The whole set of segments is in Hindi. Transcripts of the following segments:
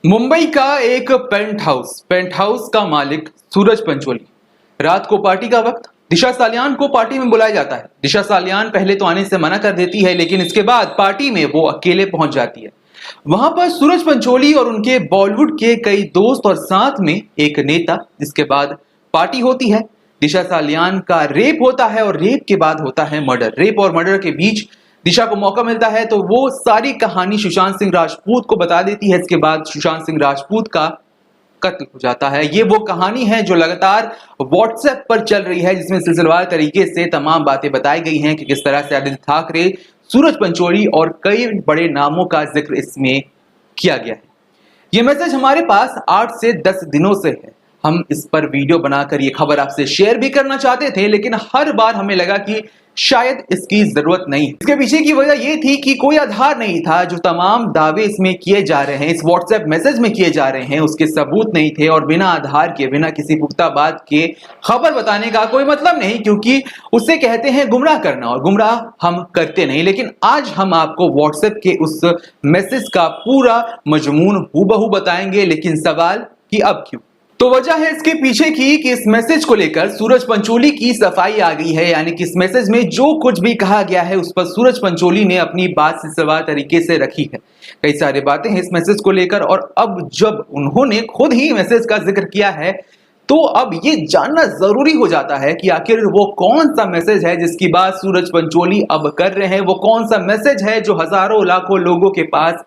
मुंबई का एक पेंट हाउस का मालिक सूरज पंचोली। रात को पार्टी का वक्त दिशा सालियान को पार्टी में बुलाया जाता है। दिशा सालियान पहले तो आने से मना कर देती है, लेकिन इसके बाद पार्टी में वो अकेले पहुंच जाती है। वहां पर सूरज पंचोली और उनके बॉलीवुड के कई दोस्त और साथ में एक नेता, जिसके बाद पार्टी होती है। दिशा सालियान का रेप होता है और रेप के बाद होता है मर्डर। रेप और मर्डर के बीच दिशा को मौका मिलता है तो वो सारी कहानी सुशांत सिंह राजपूत को बता देती है। इसके बाद सुशांत सिंह राजपूत का कत्ल हो जाता है। ये वो कहानी है जो लगातार व्हाट्सएप पर चल रही है, जिसमें सिलसिलेवार तरीके से तमाम बातें बताई गई हैं कि किस तरह से आदित्य ठाकरे, सूरज पंचोली और कई बड़े नामों का जिक्र इसमें किया गया है। ये मैसेज हमारे पास 8 से 10 दिनों से है। हम इस पर वीडियो बनाकर ये खबर आपसे शेयर भी करना चाहते थे, लेकिन हर बार हमें लगा कि शायद इसकी जरूरत नहीं। इसके पीछे की वजह यह थी कि कोई आधार नहीं था। जो तमाम दावे इसमें किए जा रहे हैं, इस व्हाट्सएप मैसेज में किए जा रहे हैं, उसके सबूत नहीं थे और बिना आधार के, बिना किसी पुख्ता बात के खबर बताने का कोई मतलब नहीं, क्योंकि उसे कहते हैं गुमराह करना और गुमराह हम करते नहीं। लेकिन आज हम आपको व्हाट्सएप के उस मैसेज का पूरा मजमून हूबहू बताएंगे। लेकिन सवाल कि अब क्यों? तो वजह है इसके पीछे की कि इस मैसेज को लेकर सूरज पंचोली की सफाई आ गई है। यानी कि इस मैसेज में जो कुछ भी कहा गया है उस पर सूरज पंचोली ने अपनी बात सिलसिलेवार तरीके से रखी है। कई सारी बातें हैं इस मैसेज को लेकर, और अब जब उन्होंने खुद ही मैसेज का जिक्र किया है तो अब ये जानना जरूरी हो जाता है कि आखिर वो कौन सा मैसेज है जिसकी बात सूरज पंचोली अब कर रहे हैं। वो कौन सा मैसेज है जो हजारों लाखों लोगों के पास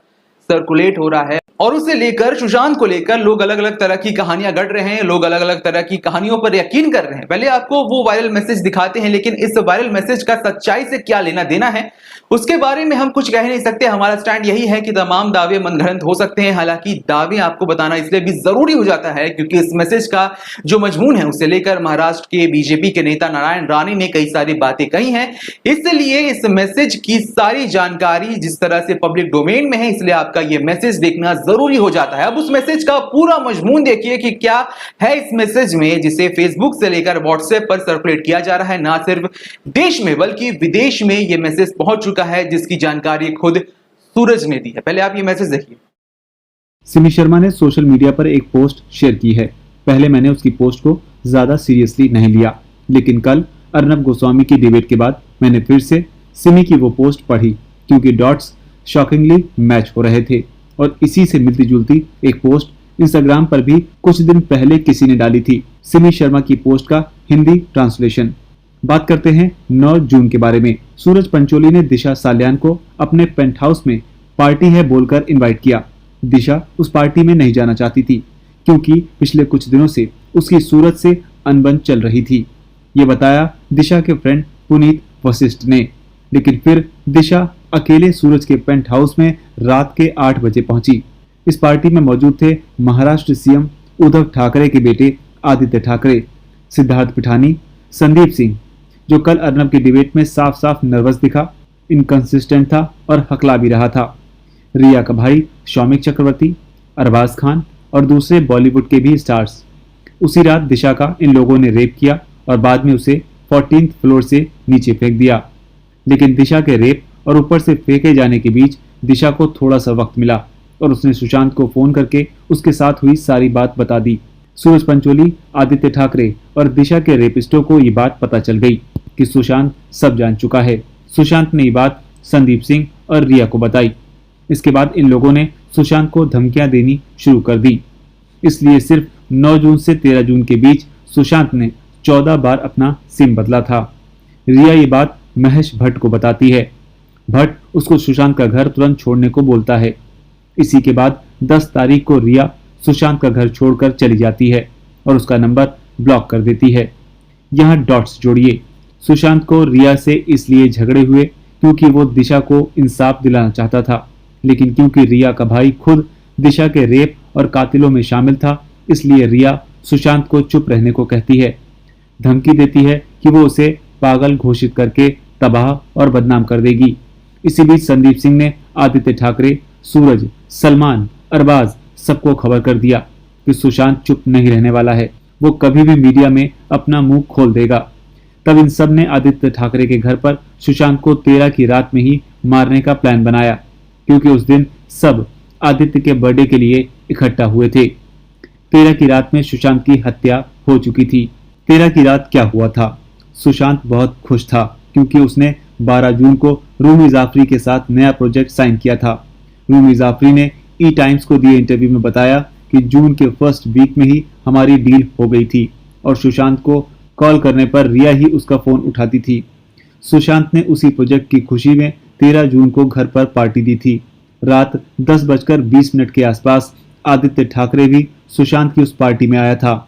सर्कुलेट हो रहा है, और उसे लेकर, सुशांत को लेकर लोग अलग अलग तरह की कहानियां गढ़ रहे हैं। लोग अलग अलग तरह की कहानियों पर यकीन कर रहे हैं। पहले आपको वो वायरल मैसेज दिखाते हैं, लेकिन इस वायरल मैसेज का सच्चाई से क्या लेना देना है उसके बारे में हम कुछ कह नहीं सकते। हमारा स्टैंड यही है कि तमाम दावे मनगढ़ंत हो सकते हैं। हालांकि दावे आपको बताना इसलिए भी जरूरी हो जाता है क्योंकि इस मैसेज का जो मजमून है उसे लेकर महाराष्ट्र के बीजेपी के नेता नारायण राणे ने कई सारी बातें कही हैं। इसलिए इस मैसेज की सारी जानकारी जिस तरह से पब्लिक डोमेन में है, इसलिए आपका यह मैसेज देखना जरूरी हो जाता है। अब उस मैसेज का पूरा मजमून देखिए कि क्या है इस मैसेज में, जिसे फेसबुक से लेकर व्हाट्सएप पर सर्कुलेट किया जा रहा है। ना सिर्फ देश में बल्कि विदेश में यह मैसेज पहुंच चुका है, जिसकी जानकारी खुद सूरज ने दी है। पहले आप ये मैसेज देखिए। सिमी शर्मा ने सोशल मीडिया पर एक पोस्ट शेयर की है। पहले मैंने उसकी पोस्ट को ज्यादा सीरियसली नहीं लिया, लेकिन कल अर्नब गोस्वामी की डिबेट के बाद मैंने फिर से सिमी की वो पोस्ट पढ़ी, क्योंकि डॉट्स शॉकिंगली मैच हो रहे थे। और इसी से मिलती जुलती एक पोस्ट इंस्टाग्राम पर भी कुछ दिन पहले किसी ने डाली थी, सिमी शर्मा की पोस्ट का हिंदी ट्रांसलेशन। बात करते हैं 9 जून के बारे में। सूरज पंचोली ने दिशा सालियान को अपने पेंट हाउस में पार्टी है बोलकर इनवाइट किया। दिशा उस पार्टी में नहीं जाना चाहती थी, क्योंकि पिछले कुछ दिनों से उसकी सूरज से अनबन चल रही थी। ये बताया दिशा के फ्रेंड पुनीत वशिष्ठ ने। लेकिन फिर दिशा अकेले सूरज के पेंट हाउस में रात के 8 बजे पहुंची। इस पार्टी में मौजूद थे महाराष्ट्र सीएम उद्धव ठाकरे के बेटे आदित्य ठाकरे, सिद्धार्थ पिठानी, संदीप सिंह, जो कल अर्नब की डिबेट में साफ साफ नर्वस दिखा, इनकंसिस्टेंट था और हकला भी रहा था, रिया का भाई शौमिक चक्रवर्ती, अरबाज खान और दूसरे बॉलीवुड के भी स्टार्स। उसी रात दिशा का इन लोगों ने रेप किया और बाद में उसे 14th फ्लोर से नीचे फेंक दिया। लेकिन दिशा के रेप और ऊपर से फेंके जाने के बीच दिशा को थोड़ा सा वक्त मिला और उसने सुशांत को फोन करके उसके साथ हुई सारी बात बता दी। सूरज पंचोली, आदित्य ठाकरे और दिशा के रेपिस्टों को ये बात पता चल गई कि सुशांत सब जान चुका है। सुशांत ने ये बात संदीप सिंह और रिया को बताई। इसके बाद इन लोगों ने सुशांत को धमकियां देनी शुरू कर दी। इसलिए सिर्फ 9 जून से 13 जून के बीच सुशांत ने 14 बार अपना सिम बदला था। रिया ये बात महेश भट्ट को बताती है। भट्ट उसको सुशांत का घर तुरंत छोड़ने को बोलता है। इसी के बाद 10 तारीख को रिया सुशांत का घर छोड़कर चली जाती है और उसका नंबर ब्लॉक कर देती है। यहाँ डॉट्स जोड़िए। सुशांत को रिया से इसलिए झगड़े हुए क्योंकि वो दिशा को इंसाफ दिलाना चाहता था, लेकिन क्योंकि रिया का भाई खुद दिशा के रेप और कातिलों में शामिल था, इसलिए रिया सुशांत को चुप रहने को कहती है। धमकी देती है कि वो उसे पागल घोषित करके तबाह और बदनाम कर देगी। इसी बीच संदीप सिंह ने आदित्य ठाकरे, सूरज, सलमान, अरबाज सबको खबर कर दिया कि सुशांत चुप नहीं रहने वाला है, वो कभी भी मीडिया में अपना मुंह खोल देगा। तब इन सब ने आदित्य ठाकरे के घर पर सुशांत को 13 की रात में ही मारने का प्लान बनाया, क्योंकि उस दिन सब आदित्य के बर्थडे के लिए इकट्ठा हुए थे। 13 की रात में सुशांत की हत्या हो चुकी थी। 13 की रात क्या हुआ था? सुशांत बहुत खुश था क्योंकि उसने 12 जून को रूमी जाफरी के साथ नया प्रोजेक्ट साइन किया था। रूमी जाफरी ने ई टाइम्स को दिए इंटरव्यू में बताया कि जून के फर्स्ट वीक में ही हमारी डील हो गई थी और सुशांत को कॉल करने पर रिया ही उसका फोन उठाती थी। सुशांत ने उसी प्रोजेक्ट की खुशी में 13 जून को घर पर पार्टी दी थी। रात 10:20 के आसपास आदित्य ठाकरे भी सुशांत की उस पार्टी में आया था,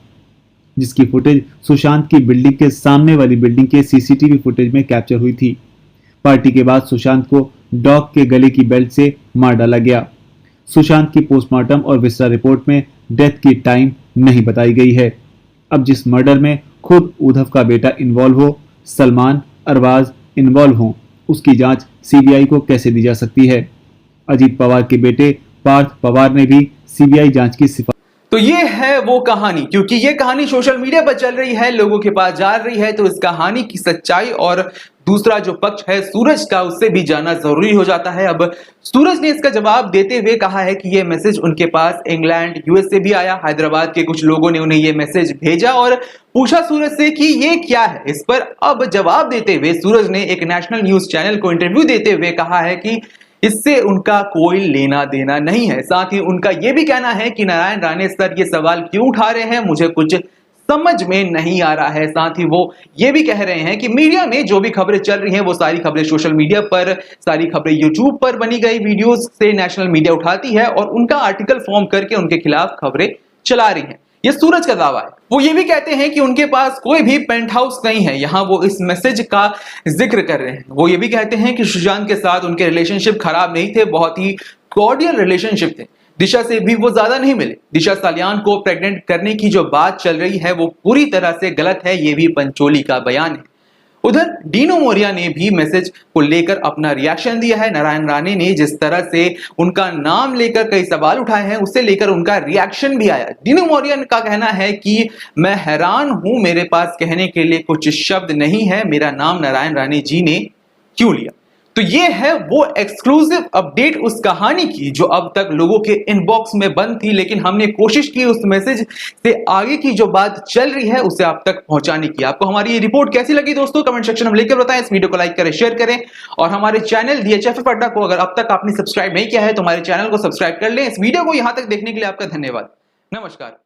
जिसकी फुटेज सुशांत की बिल्डिंग के सामने वाली बिल्डिंग के सीसीटीवी फुटेज में कैप्चर हुई थी। पार्टी के बाद सुशांत को डॉग के गले की बेल्ट से मार डाला गया। सुशांत की पोस्टमार्टम और विसरा रिपोर्ट में डेथ की टाइम नहीं बताई गई है। अब जिस मर्डर में खुद उद्धव का बेटा इन्वॉल्व हो, सलमान अरबाज इन्वॉल्व हो, उसकी जांच सीबीआई को कैसे दी जा सकती है? अजीत पवार के बेटे पार्थ पवार ने भी सीबीआई जांच की सिफारिश। तो ये है वो कहानी, क्योंकि ये कहानी सोशल मीडिया पर चल रही है, लोगों के पास जा रही है, तो इस कहानी की सच्चाई और दूसरा जो पक्ष है सूरज का, उससे भी जानना जरूरी हो जाता है। अब सूरज ने इसका जवाब देते हुए कहा है कि ये मैसेज उनके पास इंग्लैंड यूएस से भी आया। हैदराबाद के कुछ लोगों ने उन्हें ये मैसेज भेजा और पूछा सूरज से कि ये क्या है। इस पर अब जवाब देते हुए सूरज ने एक नेशनल न्यूज चैनल को इंटरव्यू देते हुए कहा है कि इससे उनका कोई लेना देना नहीं है। साथ ही उनका यह भी कहना है कि नारायण राणे सर ये सवाल क्यों उठा रहे हैं, मुझे कुछ समझ में नहीं आ रहा है। साथ ही वो ये भी कह रहे हैं कि मीडिया में जो भी खबरें चल रही हैं वो सारी खबरें सोशल मीडिया पर, सारी खबरें यूट्यूब पर बनी गई वीडियोस से नेशनल मीडिया उठाती है और उनका आर्टिकल फॉर्म करके उनके खिलाफ खबरें चला रही है। ये सूरज का दावा है। वो ये भी कहते हैं कि उनके पास कोई भी पेंट हाउस नहीं है, यहां वो इस मैसेज का जिक्र कर रहे हैं। वो ये भी कहते हैं कि सुशांत के साथ उनके रिलेशनशिप खराब नहीं थे, बहुत ही कॉर्डियल रिलेशनशिप थे। दिशा से भी वो ज्यादा नहीं मिले। दिशा सालियान को प्रेग्नेंट करने की जो बात चल रही है वो पूरी तरह से गलत है, ये भी पंचोली का बयान है। उधर डीनो मोरिया ने भी मैसेज को लेकर अपना रिएक्शन दिया है। नारायण राणे ने जिस तरह से उनका नाम लेकर कई सवाल उठाए हैं, उससे लेकर उनका रिएक्शन भी आया। डीनो मोरिया का कहना है कि मैं हैरान हूं, मेरे पास कहने के लिए कुछ शब्द नहीं है, मेरा नाम नारायण राणे जी ने क्यों लिया। तो ये है वो एक्सक्लूसिव अपडेट उस कहानी की जो अब तक लोगों के इनबॉक्स में बंद थी, लेकिन हमने कोशिश की उस मैसेज से आगे की जो बात चल रही है उसे आप तक पहुंचाने की। आपको हमारी ये रिपोर्ट कैसी लगी दोस्तों, कमेंट सेक्शन में लिखकर बताएं। इस वीडियो को लाइक करें, शेयर करें और हमारे चैनल DHFF अड्डा को अगर अब तक आपने सब्सक्राइब नहीं किया है तो हमारे चैनल को सब्सक्राइब कर लें। इस वीडियो को यहां तक देखने के लिए आपका धन्यवाद। नमस्कार।